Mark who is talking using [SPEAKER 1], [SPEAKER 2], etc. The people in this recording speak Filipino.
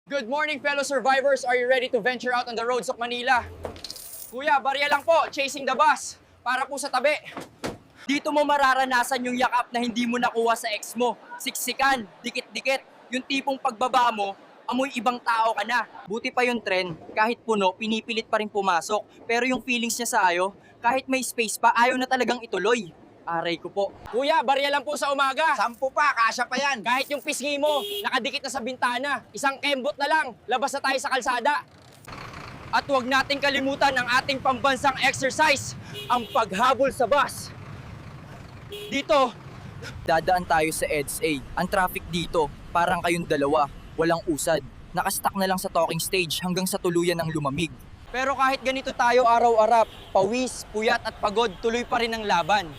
[SPEAKER 1] Good morning, fellow survivors. Are you ready to venture out on the roads of Manila? Kuya, barya lang po, chasing the bus. Para po sa tabi. Dito mo mararanasan yung yakap na hindi mo nakuha sa ex mo. Siksikan, dikit-dikit. Yung tipong pagbaba mo, amoy ibang tao ka na. Buti pa yung tren, kahit puno, pinipilit pa rin pumasok. Pero yung feelings niya sa ayo, kahit may space pa, ayaw na talagang ituloy. Aray ko po. Kuya, barya lang po sa umaga.
[SPEAKER 2] 10 pa, kasya pa yan.
[SPEAKER 1] Kahit yung pisngi mo, nakadikit na sa bintana. Isang kembot na lang, labas na tayo sa kalsada. At huwag nating kalimutan ang ating pambansang exercise, ang paghabol sa bus. Dito, dadaan tayo sa EDSA. Ang traffic dito, parang kayong dalawa, walang usad. Nakastuck na lang sa talking stage hanggang sa tuluyan ng lumamig. Pero kahit ganito tayo araw-arap, pawis, puyat at pagod, tuloy pa rin ang laban.